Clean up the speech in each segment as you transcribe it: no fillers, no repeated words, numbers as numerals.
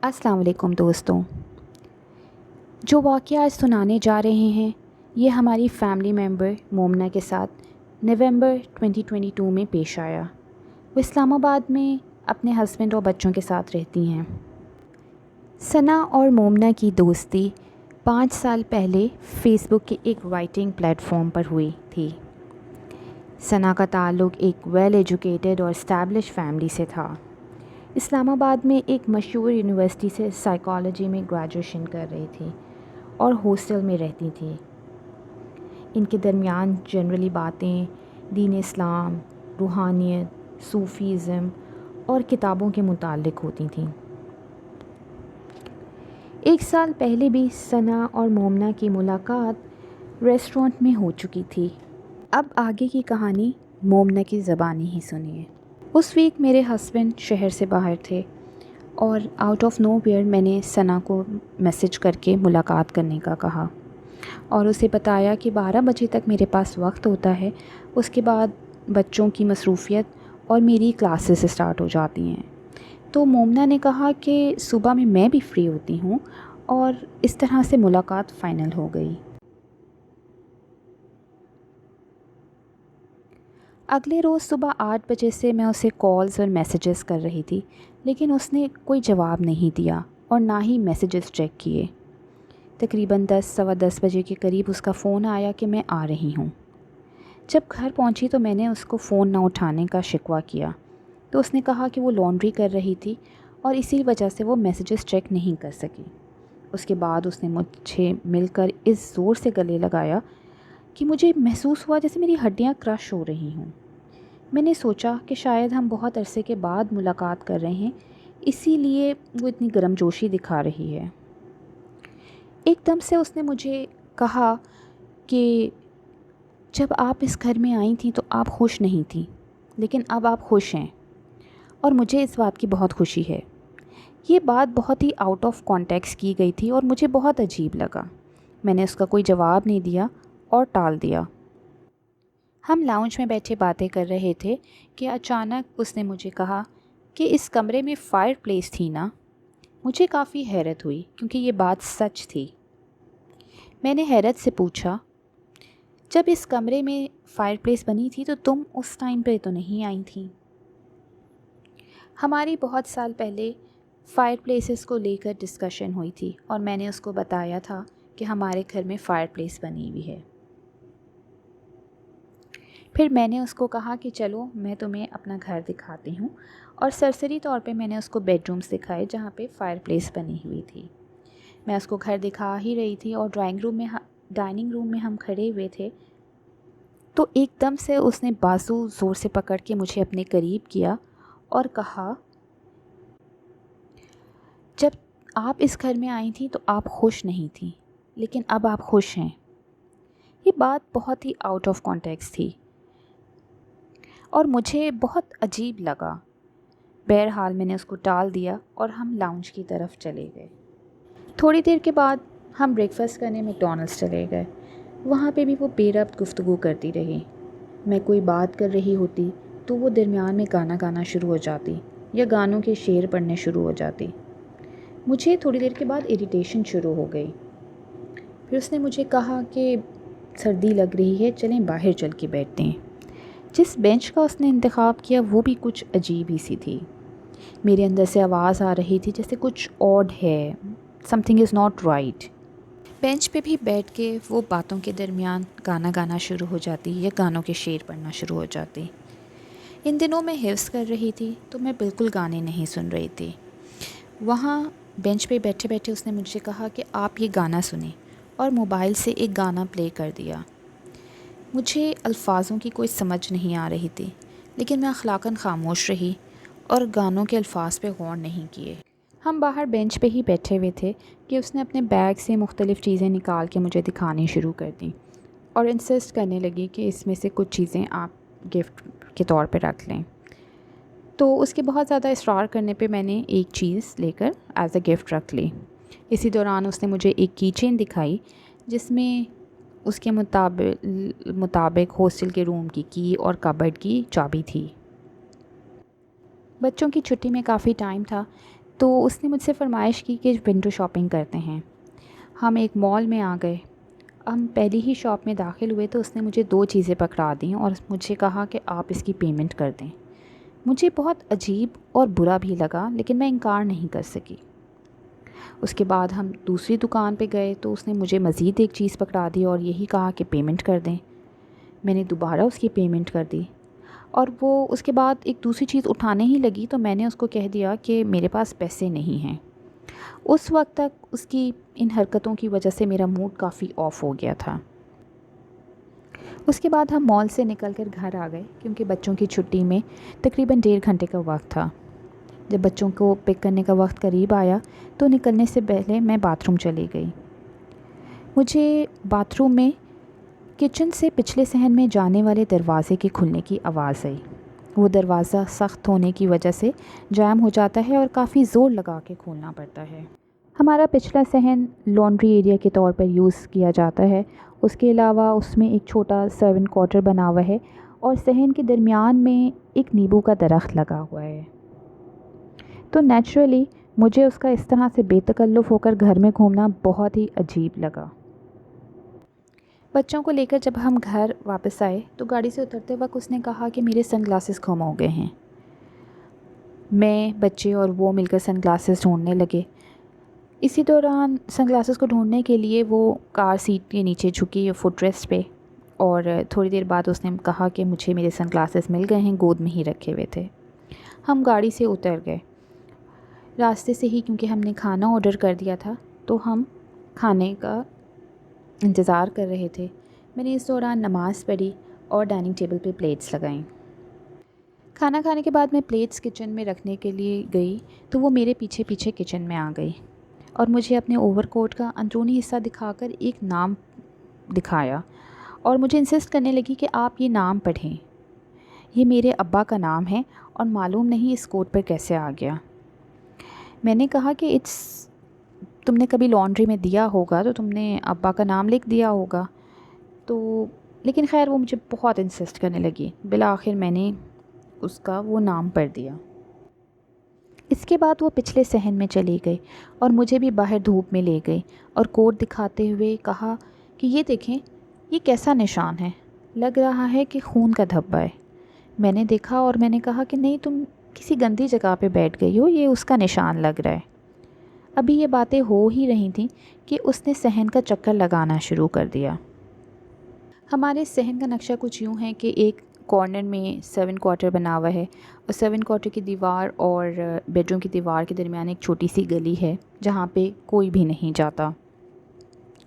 السلام علیکم دوستوں، جو واقعہ آج سنانے جا رہے ہیں یہ ہماری فیملی ممبر مومنہ کے ساتھ نومبر 2022 میں پیش آیا۔ وہ اسلام آباد میں اپنے ہسبینڈ اور بچوں کے ساتھ رہتی ہیں۔ ثنا اور مومنہ کی دوستی 5 سال پہلے فیس بک کے ایک رائٹنگ پلیٹ فارم پر ہوئی تھی۔ ثنا کا تعلق ایک ویل ایجوکیٹڈ اور اسٹیبلش فیملی سے تھا۔ اسلام آباد میں ایک مشہور یونیورسٹی سے سائیکالوجی میں گریجویشن کر رہی تھی اور ہاسٹل میں رہتی تھی۔ ان کے درمیان جنرلی باتیں دین اسلام، روحانیت، صوفیزم اور کتابوں کے متعلق ہوتی تھیں۔ 1 سال پہلے بھی ثنا اور مومنہ کی ملاقات ریسٹورنٹ میں ہو چکی تھی۔ اب آگے کی کہانی مومنہ کی زبانی ہی سنیے۔ اس ویک میرے ہسبینڈ شہر سے باہر تھے اور آؤٹ آف نو ویئر میں نے ثنا کو میسج کر کے ملاقات کرنے کا کہا اور اسے بتایا کہ 12 بجے تک میرے پاس وقت ہوتا ہے، اس کے بعد بچوں کی مصروفیت اور میری کلاسز اسٹارٹ ہو جاتی ہیں۔ تو مومنہ نے کہا کہ صبح میں بھی فری ہوتی ہوں اور اس طرح سے ملاقات فائنل ہو گئی۔ اگلے روز صبح 8 بجے سے میں اسے کالز اور میسیجز کر رہی تھی، لیکن اس نے کوئی جواب نہیں دیا اور نہ ہی میسیجز چیک کیے۔ تقریباً 10 سوا 10 بجے کے قریب اس کا فون آیا کہ میں آ رہی ہوں۔ جب گھر پہنچی تو میں نے اس کو فون نہ اٹھانے کا شکوہ کیا، تو اس نے کہا کہ وہ لانڈری کر رہی تھی اور اسی وجہ سے وہ میسیجز چیک نہیں کر سکی۔ اس کے بعد اس نے مجھے مل کر اس زور سے گلے لگایا کہ مجھے محسوس ہوا جیسے میری ہڈیاں کرش ہو رہی ہوں۔ میں نے سوچا کہ شاید ہم بہت عرصے کے بعد ملاقات کر رہے ہیں، اسی لیے وہ اتنی گرم جوشی دکھا رہی ہے۔ ایک دم سے اس نے مجھے کہا کہ جب آپ اس گھر میں آئی تھیں تو آپ خوش نہیں تھیں، لیکن اب آپ خوش ہیں اور مجھے اس بات کی بہت خوشی ہے۔ یہ بات بہت ہی آؤٹ آف کانٹیکسٹ کی گئی تھی اور مجھے بہت عجیب لگا۔ میں نے اس کا کوئی جواب نہیں دیا اور ٹال دیا۔ ہم لاؤنج میں بیٹھے باتیں کر رہے تھے کہ اچانک اس نے مجھے کہا کہ اس کمرے میں فائر پلیس تھی نا؟ مجھے کافی حیرت ہوئی کیونکہ یہ بات سچ تھی۔ میں نے حیرت سے پوچھا، جب اس کمرے میں فائر پلیس بنی تھی تو تم اس ٹائم پہ تو نہیں آئی تھیں؟ ہماری بہت سال پہلے فائر پلیسز کو لے کر ڈسکشن ہوئی تھی اور میں نے اس کو بتایا تھا کہ ہمارے گھر میں فائر پلیس بنی ہوئی ہے۔ پھر میں نے اس کو کہا کہ چلو میں تمہیں اپنا گھر دکھاتی ہوں، اور سرسری طور پہ میں نے اس کو بیڈ رومز دکھائے جہاں پہ فائر پلیس بنی ہوئی تھی۔ میں اس کو گھر دکھا ہی رہی تھی اور ڈائننگ روم میں ہم کھڑے ہوئے تھے تو ایک دم سے اس نے بازو زور سے پکڑ کے مجھے اپنے قریب کیا اور کہا، جب آپ اس گھر میں آئی تھیں تو آپ خوش نہیں تھیں، لیکن اب آپ خوش ہیں۔ یہ بات بہت ہی آؤٹ آف کانٹیکسٹ تھی اور مجھے بہت عجیب لگا۔ بہرحال میں نے اس کو ٹال دیا اور ہم لاؤنج کی طرف چلے گئے۔ تھوڑی دیر کے بعد ہم بریک فاسٹ کرنے میک ڈونلڈس چلے گئے۔ وہاں پہ بھی وہ بے ربط گفتگو کرتی رہی۔ میں کوئی بات کر رہی ہوتی تو وہ درمیان میں گانا شروع ہو جاتی یا گانوں کے شعر پڑھنے شروع ہو جاتی۔ مجھے تھوڑی دیر کے بعد اریٹیشن شروع ہو گئی۔ پھر اس نے مجھے کہا کہ سردی لگ رہی ہے، چلیں باہر چل کے بیٹھتے ہیں۔ جس بینچ کا اس نے انتخاب کیا وہ بھی کچھ عجیب ہی سی تھی۔ میرے اندر سے آواز آ رہی تھی جیسے کچھ آڈ ہے، some thing is not right. Bench پہ بھی بیٹھ کے وہ باتوں کے درمیان گانا شروع ہو جاتی یا گانوں کے شعر پڑھنا شروع ہو جاتی۔ ان دنوں میں حفظ کر رہی تھی تو میں بالکل گانے نہیں سن رہی تھی۔ وہاں بینچ پہ بیٹھے بیٹھے اس نے مجھ سے کہا کہ آپ یہ گانا سنیں، اور موبائل سے ایک گانا پلے کر دیا۔ مجھے الفاظوں کی کوئی سمجھ نہیں آ رہی تھی، لیکن میں اخلاقاً خاموش رہی اور گانوں کے الفاظ پہ غور نہیں کیے۔ ہم باہر بینچ پہ ہی بیٹھے ہوئے تھے کہ اس نے اپنے بیگ سے مختلف چیزیں نکال کے مجھے دکھانی شروع کر دیں اور انسسٹ کرنے لگی کہ اس میں سے کچھ چیزیں آپ گفٹ کے طور پہ رکھ لیں۔ تو اس کے بہت زیادہ اصرار کرنے پہ میں نے ایک چیز لے کر ایز اے گفٹ رکھ لی۔ اسی دوران اس نے مجھے ایک کی چین دکھائی جس میں اس کے مطابق ہاسٹل کے روم کی اور کبرڈ کی چابی تھی۔ بچوں کی چھٹی میں کافی ٹائم تھا تو اس نے مجھ سے فرمائش کی کہ ونڈو شاپنگ کرتے ہیں۔ ہم ایک مال میں آ گئے۔ ہم پہلی ہی شاپ میں داخل ہوئے تو اس نے مجھے 2 چیزیں پکڑا دیں اور مجھے کہا کہ آپ اس کی پیمنٹ کر دیں۔ مجھے بہت عجیب اور برا بھی لگا، لیکن میں انکار نہیں کر سکی۔ اس کے بعد ہم دوسری دکان پہ گئے تو اس نے مجھے مزید ایک چیز پکڑا دی اور یہی کہا کہ پیمنٹ کر دیں۔ میں نے دوبارہ اس کی پیمنٹ کر دی اور وہ اس کے بعد ایک دوسری چیز اٹھانے ہی لگی تو میں نے اس کو کہہ دیا کہ میرے پاس پیسے نہیں ہیں۔ اس وقت تک اس کی ان حرکتوں کی وجہ سے میرا موڈ کافی آف ہو گیا تھا۔ اس کے بعد ہم مال سے نکل کر گھر آ گئے کیونکہ بچوں کی چھٹی میں تقریباً 1.5 گھنٹے کا وقت تھا۔ جب بچوں کو پک کرنے کا وقت قریب آیا تو نکلنے سے پہلے میں باتھ روم چلی گئی۔ مجھے باتھ روم میں کچن سے پچھلے صحن میں جانے والے دروازے کے کھلنے کی آواز آئی۔ وہ دروازہ سخت ہونے کی وجہ سے جام ہو جاتا ہے اور کافی زور لگا کے کھولنا پڑتا ہے۔ ہمارا پچھلا صحن لانڈری ایریا کے طور پر یوز کیا جاتا ہے۔ اس کے علاوہ اس میں ایک چھوٹا سرونٹ کوارٹر بنا ہوا ہے اور صحن کے درمیان میں ایک نیبو کا درخت لگا ہوا ہے۔ تو نیچرلی مجھے اس کا اس طرح سے بے تکلف ہو کر گھر میں گھومنا بہت ہی عجیب لگا۔ بچوں کو لے کر جب ہم گھر واپس آئے تو گاڑی سے اترتے وقت اس نے کہا کہ میرے سن گلاسز گم ہو گئے ہیں۔ میں، بچے اور وہ مل کر سن گلاسز ڈھونڈنے لگے۔ اسی دوران سن گلاسز کو ڈھونڈنے کے لیے وہ کار سیٹ کے نیچے جھکی فٹ ریسٹ پہ، اور تھوڑی دیر بعد اس نے کہا کہ مجھے میرے سن گلاسز مل گئے ہیں، گود میں ہی رکھے ہوئے تھے۔ ہم گاڑی سے اتر گئے راستے سے ہی، کیونکہ ہم نے کھانا آرڈر کر دیا تھا تو ہم کھانے کا انتظار کر رہے تھے۔ میں نے اس دوران نماز پڑھی اور ڈائننگ ٹیبل پہ پلیٹس لگائیں۔ کھانا کھانے کے بعد میں پلیٹس کچن میں رکھنے کے لیے گئی تو وہ میرے پیچھے پیچھے کچن میں آ گئی اور مجھے اپنے اوور کوٹ کا اندرونی حصہ دکھا کر ایک نام دکھایا اور مجھے انسسٹ کرنے لگی کہ آپ یہ نام پڑھیں، یہ میرے ابا کا نام ہے اور معلوم نہیں اس کوٹ پر کیسے آ گیا۔ میں نے کہا کہ تم نے کبھی لانڈری میں دیا ہوگا تو تم نے ابا کا نام لکھ دیا ہوگا، تو لیکن خیر وہ مجھے بہت انسسٹ کرنے لگی۔ بالآخر میں نے اس کا وہ نام پڑھ دیا۔ اس کے بعد وہ پچھلے صحن میں چلی گئی اور مجھے بھی باہر دھوپ میں لے گئی اور کوٹ دکھاتے ہوئے کہا کہ یہ دیکھیں، یہ کیسا نشان ہے، لگ رہا ہے کہ خون کا دھبہ ہے۔ میں نے دیکھا اور میں نے کہا کہ نہیں، تم کسی گندی جگہ پہ بیٹھ گئی ہو، یہ اس کا نشان لگ رہا ہے۔ ابھی یہ باتیں ہو ہی رہی تھیں کہ اس نے صحن کا چکر لگانا شروع کر دیا۔ ہمارے صحن کا نقشہ کچھ یوں ہے کہ ایک کارنر میں 7 کوارٹر بنا ہوا ہے اور 7 کوارٹر کی دیوار اور بیڈ روم کی دیوار کے درمیان ایک چھوٹی سی گلی ہے جہاں پہ کوئی بھی نہیں جاتا،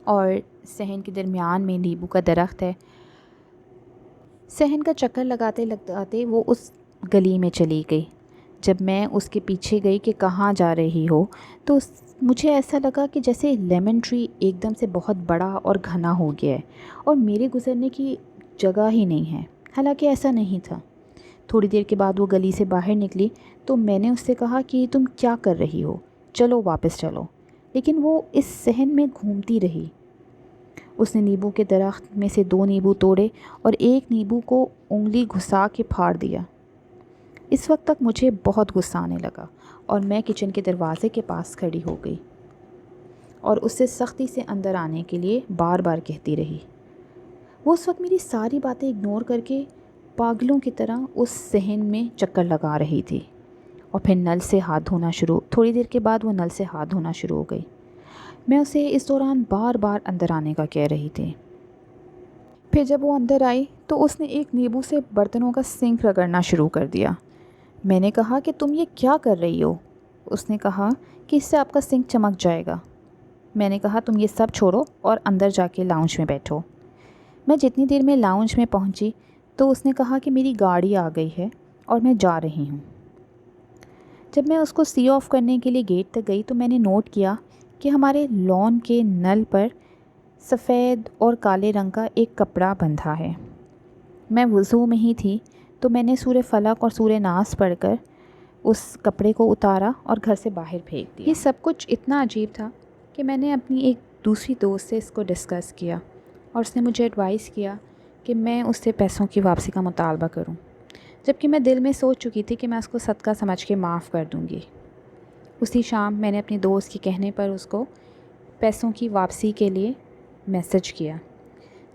اور صحن کے درمیان میں نیبو کا درخت ہے۔ صحن کا چکر لگاتے لگاتے وہ اس گلی میں چلی گئی۔ جب میں اس کے پیچھے گئی کہ کہاں جا رہی ہو تو مجھے ایسا لگا کہ جیسے لیمن ٹری ایک دم سے بہت بڑا اور گھنا ہو گیا ہے اور میرے گزرنے کی جگہ ہی نہیں ہے، حالانکہ ایسا نہیں تھا۔ تھوڑی دیر کے بعد وہ گلی سے باہر نکلی تو میں نے اس سے کہا کہ تم کیا کر رہی ہو، چلو واپس چلو، لیکن وہ اس صحن میں گھومتی رہی۔ اس نے نیبو کے درخت میں سے 2 نیبو توڑے اور ایک نیبو کو انگلی گھسا کے پھاڑ دیا۔ اس وقت تک مجھے بہت غصہ آنے لگا اور میں کچن کے دروازے کے پاس کھڑی ہو گئی اور اس سے سختی سے اندر آنے کے لیے بار بار کہتی رہی۔ وہ اس وقت میری ساری باتیں اگنور کر کے پاگلوں کی طرح اس صحن میں چکر لگا رہی تھی اور پھر نل سے ہاتھ دھونا تھوڑی دیر کے بعد وہ نل سے ہاتھ دھونا شروع ہو گئی۔ میں اسے اس دوران بار بار اندر آنے کا کہہ رہی تھی۔ پھر جب وہ اندر آئی تو اس نے ایک نیبو سے برتنوں کا سنک رگڑنا شروع کر دیا۔ میں نے کہا کہ تم یہ کیا کر رہی ہو؟ اس نے کہا کہ اس سے آپ کا سنک چمک جائے گا۔ میں نے کہا تم یہ سب چھوڑو اور اندر جا کے لاؤنج میں بیٹھو۔ میں جتنی دیر میں لاؤنج میں پہنچی تو اس نے کہا کہ میری گاڑی آ گئی ہے اور میں جا رہی ہوں۔ جب میں اس کو سی آف کرنے کے لیے گیٹ تک گئی تو میں نے نوٹ کیا کہ ہمارے لان کے نل پر سفید اور کالے رنگ کا ایک کپڑا بندھا ہے۔ میں وضو میں ہی تھی تو میں نے سورہ فلق اور سورہ ناس پڑھ کر اس کپڑے کو اتارا اور گھر سے باہر پھینک دیا۔ یہ سب کچھ اتنا عجیب تھا کہ میں نے اپنی ایک دوسری دوست سے اس کو ڈسکس کیا اور اس نے مجھے ایڈوائز کیا کہ میں اس سے پیسوں کی واپسی کا مطالبہ کروں، جبکہ میں دل میں سوچ چکی تھی کہ میں اس کو صدقہ سمجھ کے معاف کر دوں گی۔ اسی شام میں نے اپنے دوست کے کہنے پر اس کو پیسوں کی واپسی کے لیے میسج کیا،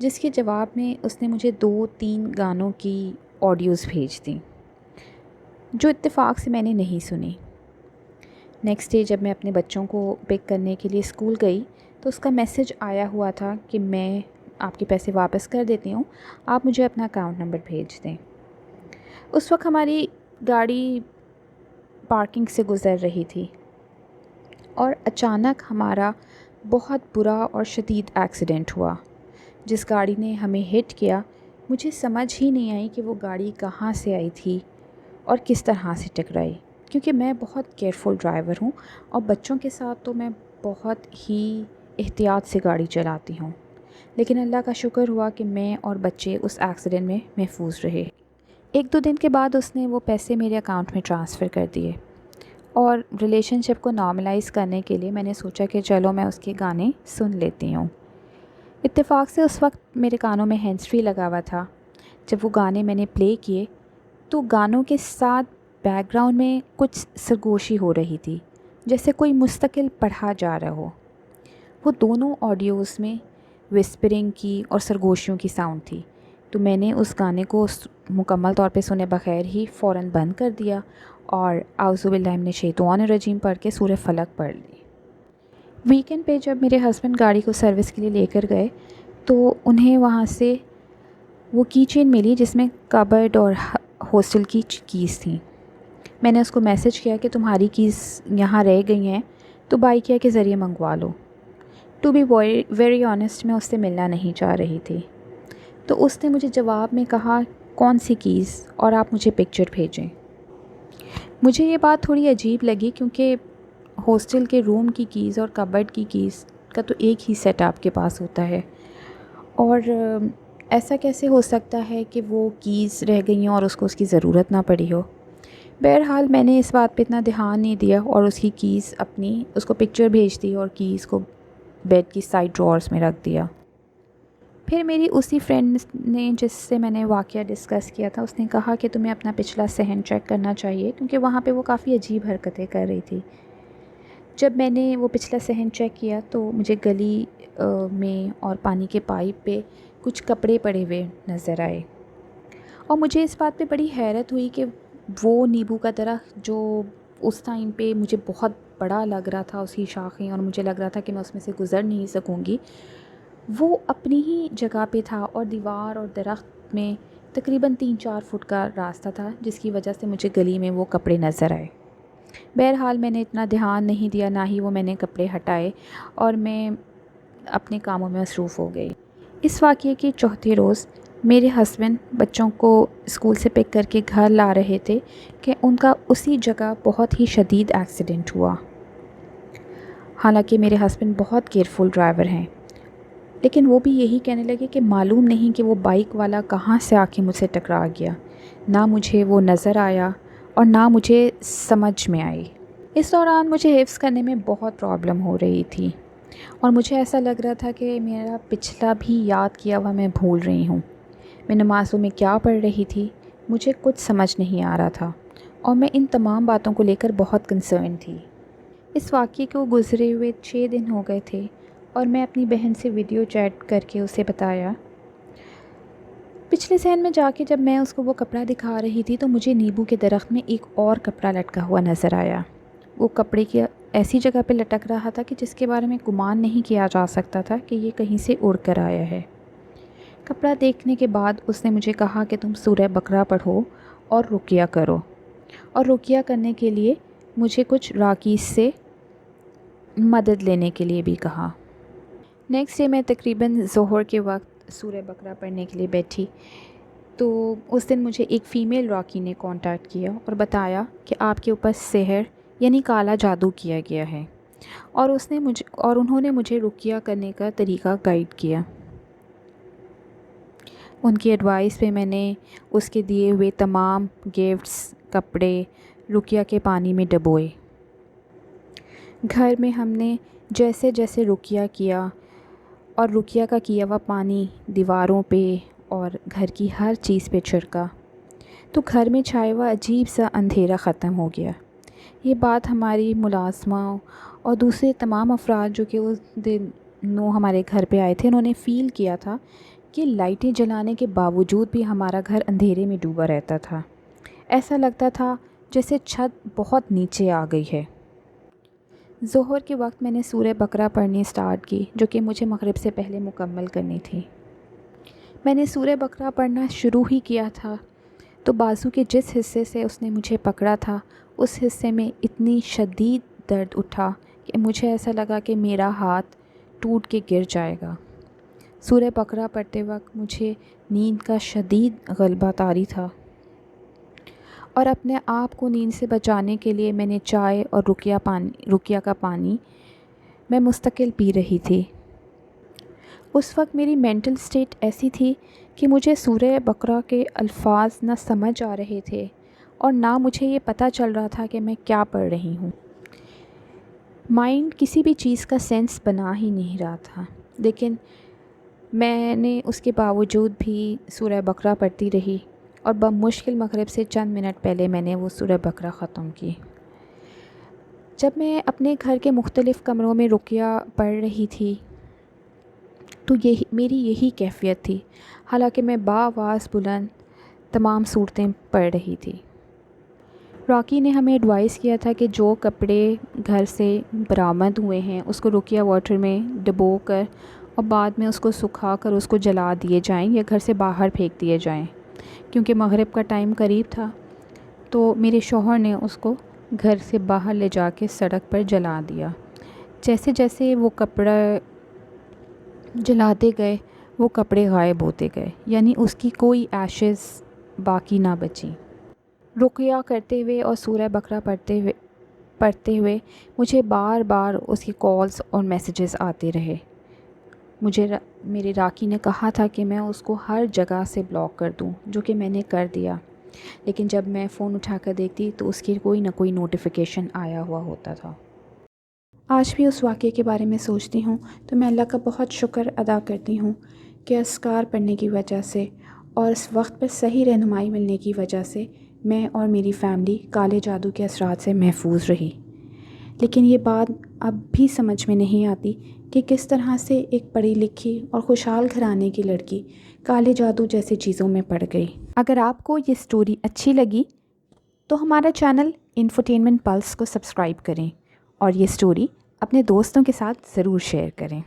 جس کے جواب میں اس نے مجھے 2-3 گانوں کی آڈیوز بھیج دیں جو اتفاق سے میں نے نہیں سنی۔ نیکسٹ ڈے جب میں اپنے بچوں کو پک کرنے کے لیے اسکول گئی تو اس کا میسج آیا ہوا تھا کہ میں آپ کے پیسے واپس کر دیتی ہوں، آپ مجھے اپنا اکاؤنٹ نمبر بھیج دیں۔ اس وقت ہماری گاڑی پارکنگ سے گزر رہی تھی اور اچانک ہمارا بہت برا اور شدید ایکسیڈنٹ ہوا۔ جس گاڑی نے ہمیں ہٹ کیا، مجھے سمجھ ہی نہیں آئی کہ وہ گاڑی کہاں سے آئی تھی اور کس طرح سے ٹکرائی، کیونکہ میں بہت کیئرفل ڈرائیور ہوں اور بچوں کے ساتھ تو میں بہت ہی احتیاط سے گاڑی چلاتی ہوں، لیکن اللہ کا شکر ہوا کہ میں اور بچے اس ایکسیڈنٹ میں محفوظ رہے۔ 1-2 دن کے بعد اس نے وہ پیسے میرے اکاؤنٹ میں ٹرانسفر کر دیے، اور ریلیشن شپ کو نارملائز کرنے کے لیے میں نے سوچا کہ چلو میں اس کے گانے سن لیتی ہوں۔ اتفاق سے اس وقت میرے کانوں میں ہینڈز فری لگا ہوا تھا۔ جب وہ گانے میں نے پلے کیے تو گانوں کے ساتھ بیک گراؤنڈ میں کچھ سرگوشی ہو رہی تھی، جیسے کوئی مستقل پڑھا جا رہا ہو۔ وہ دونوں آڈیوز میں وسپرنگ کی اور سرگوشیوں کی ساؤنڈ تھی، تو میں نے اس گانے کو مکمل طور پہ سنے بغیر ہی فوراً بند کر دیا اور اعوذ باللہ من الشیطان الرجیم پڑھ کے سورہ فلق پڑھ لی۔ ویکنڈ پہ جب میرے ہسبینڈ گاڑی کو سروس کے لیے لے کر گئے تو انہیں وہاں سے وہ کی چین ملی جس میں کبرڈ اور ہاسٹل کی کیز تھیں۔ میں نے اس کو میسج کیا کہ تمہاری کیز یہاں رہ گئی ہیں تو بائیکیا کے ذریعے منگوا لو۔ ٹو بی ویری آنیسٹ میں اس سے ملنا نہیں چاہ رہی تھی، تو اس نے مجھے جواب میں کہا کون سی کیز اور آپ مجھے پکچر بھیجیں۔ مجھے یہ بات تھوڑی عجیب لگی کیونکہ ہاسٹل کے روم کی کیز اور کبرڈ کی کیز کا تو ایک ہی سیٹ آپ کے پاس ہوتا ہے، اور ایسا کیسے ہو سکتا ہے کہ وہ کیز رہ گئی ہیں اور اس کو اس کی ضرورت نہ پڑی ہو۔ بہرحال میں نے اس بات پہ اتنا دھیان نہیں دیا اور اس کی کیز اس کو پکچر بھیج دی اور کیز کو بیڈ کی سائڈ ڈرارز میں رکھ دیا۔ پھر میری اسی فرینڈ نے جس سے میں نے واقعہ ڈسکس کیا تھا، اس نے کہا کہ تمہیں اپنا پچھلا صحن چیک کرنا چاہیے، کیونکہ وہاں پہ وہ کافی عجیب حرکتیں کر رہی تھی۔ جب میں نے وہ پچھلا صحن چیک کیا تو مجھے گلی میں اور پانی کے پائپ پہ کچھ کپڑے پڑے ہوئے نظر آئے، اور مجھے اس بات پہ بڑی حیرت ہوئی کہ وہ نیبو کا درخت جو اس ٹائم پہ مجھے بہت بڑا لگ رہا تھا، اس کی شاخیں، اور مجھے لگ رہا تھا کہ میں اس میں سے گزر نہیں سکوں گی، وہ اپنی ہی جگہ پہ تھا اور دیوار اور درخت میں تقریباً 3-4 فٹ کا راستہ تھا، جس کی وجہ سے مجھے گلی میں وہ کپڑے نظر آئے۔ بہرحال میں نے اتنا دھیان نہیں دیا، نہ ہی وہ میں نے کپڑے ہٹائے، اور میں اپنے کاموں میں مصروف ہو گئی۔ اس واقعے کے چوتھے روز میرے ہسبینڈ بچوں کو اسکول سے پک کر کے گھر لا رہے تھے کہ ان کا اسی جگہ بہت ہی شدید ایکسیڈنٹ ہوا۔ حالانکہ میرے ہسبینڈ بہت کیئرفل ڈرائیور ہیں، لیکن وہ بھی یہی کہنے لگے کہ معلوم نہیں کہ وہ بائک والا کہاں سے آ کے مجھ سے ٹکرا گیا، نہ مجھے وہ نظر آیا اور نہ مجھے سمجھ میں آئی۔ اس دوران مجھے حفظ کرنے میں بہت پرابلم ہو رہی تھی، اور مجھے ایسا لگ رہا تھا کہ میرا پچھلا بھی یاد کیا ہوا میں بھول رہی ہوں۔ میں نمازوں میں کیا پڑھ رہی تھی مجھے کچھ سمجھ نہیں آ رہا تھا، اور میں ان تمام باتوں کو لے کر بہت کنسرن تھی۔ اس واقعے کو گزرے ہوئے 6 دن ہو گئے تھے، اور میں اپنی بہن سے ویڈیو چیٹ کر کے اسے بتایا۔ پچھلے صحن میں جا کے جب میں اس کو وہ کپڑا دکھا رہی تھی تو مجھے نیبو کے درخت میں ایک اور کپڑا لٹکا ہوا نظر آیا۔ وہ کپڑے کی ایسی جگہ پہ لٹک رہا تھا کہ جس کے بارے میں گمان نہیں کیا جا سکتا تھا کہ یہ کہیں سے اڑ کر آیا ہے۔ کپڑا دیکھنے کے بعد اس نے مجھے کہا کہ تم سورہ بقرہ پڑھو اور رقیہ کرو، اور رقیہ کرنے کے لیے مجھے کچھ راکیز سے مدد لینے کے لیے بھی کہا۔ نیکسٹ ڈے میں تقریباً ظہر کے وقت سورہ بقرہ پڑھنے کے لیے بیٹھی تو اس دن مجھے ایک فیمیل راکی نے کانٹیکٹ کیا اور بتایا کہ آپ کے اوپر سحر یعنی کالا جادو کیا گیا ہے، اور انہوں نے مجھے رقیہ کرنے کا طریقہ گائیڈ کیا۔ ان کی ایڈوائس پہ میں نے اس کے دیے ہوئے تمام گفٹس، کپڑے رقیہ کے پانی میں ڈبوئے۔ گھر میں ہم نے جیسے جیسے رقیہ کیا اور رقیہ کا کیا ہوا پانی دیواروں پہ اور گھر کی ہر چیز پہ چھڑکا، تو گھر میں چھایا ہوا عجیب سا اندھیرا ختم ہو گیا۔ یہ بات ہماری ملازمہ اور دوسرے تمام افراد جو کہ اس دنوں ہمارے گھر پہ آئے تھے، انہوں نے فیل کیا تھا کہ لائٹیں جلانے کے باوجود بھی ہمارا گھر اندھیرے میں ڈوبا رہتا تھا۔ ایسا لگتا تھا جیسے چھت بہت نیچے آ گئی ہے۔ ظہر کے وقت میں نے سورہ بقرہ پڑھنی سٹارٹ کی، جو کہ مجھے مغرب سے پہلے مکمل کرنی تھی۔ میں نے سورہ بقرہ پڑھنا شروع ہی کیا تھا تو بازو کے جس حصے سے اس نے مجھے پکڑا تھا، اس حصے میں اتنی شدید درد اٹھا کہ مجھے ایسا لگا کہ میرا ہاتھ ٹوٹ کے گر جائے گا۔ سورہ بقرہ پڑھتے وقت مجھے نیند کا شدید غلبہ طاری تھا، اور اپنے آپ کو نیند سے بچانے کے لیے میں نے چائے اور رقیہ کا پانی میں مستقل پی رہی تھی۔ اس وقت میری مینٹل سٹیٹ ایسی تھی کہ مجھے سورہ بقرہ کے الفاظ نہ سمجھ آ رہے تھے اور نہ مجھے یہ پتہ چل رہا تھا کہ میں کیا پڑھ رہی ہوں۔ مائنڈ کسی بھی چیز کا سینس بنا ہی نہیں رہا تھا، لیکن میں نے اس کے باوجود بھی سورہ بقرہ پڑھتی رہی، اور بمشکل مغرب سے چند منٹ پہلے میں نے وہ سورہ بقرہ ختم کی۔ جب میں اپنے گھر کے مختلف کمروں میں رقیہ پڑھ رہی تھی تو میری یہی کیفیت تھی، حالانکہ میں بآواز بلند تمام صورتیں پڑھ رہی تھی۔ راکی نے ہمیں ایڈوائز کیا تھا کہ جو کپڑے گھر سے برآمد ہوئے ہیں اس کو رقیہ واٹر میں ڈبو کر اور بعد میں اس کو سکھا کر اس کو جلا دیے جائیں یا گھر سے باہر پھینک دیے جائیں، کیونکہ مغرب کا ٹائم قریب تھا۔ تو میرے شوہر نے اس کو گھر سے باہر لے جا کے سڑک پر جلا دیا۔ جیسے جیسے وہ کپڑا جلاتے گئے وہ کپڑے غائب ہوتے گئے، یعنی اس کی کوئی ایشز باقی نہ بچیں۔ رقیہ کرتے ہوئے اور سورہ بقرہ پڑھتے ہوئے مجھے بار بار اس کی کالز اور میسیجز آتے رہے۔ میرے راکی نے کہا تھا کہ میں اس کو ہر جگہ سے بلاک کر دوں، جو کہ میں نے کر دیا، لیکن جب میں فون اٹھا کر دیکھتی تو اس کی کوئی نہ کوئی نوٹیفیکیشن آیا ہوا ہوتا تھا۔ آج بھی اس واقعے کے بارے میں سوچتی ہوں تو میں اللہ کا بہت شکر ادا کرتی ہوں کہ اذکار پڑھنے کی وجہ سے اور اس وقت پر صحیح رہنمائی ملنے کی وجہ سے میں اور میری فیملی کالے جادو کے اثرات سے محفوظ رہی۔ لیکن یہ بات اب بھی سمجھ میں نہیں آتی کہ کس طرح سے ایک پڑھی لکھی اور خوشحال گھرانے کی لڑکی کالے جادو جیسی چیزوں میں پڑ گئی۔ اگر آپ کو یہ سٹوری اچھی لگی تو ہمارا چینل انفوٹینمنٹ پلس کو سبسکرائب کریں اور یہ سٹوری اپنے دوستوں کے ساتھ ضرور شیئر کریں۔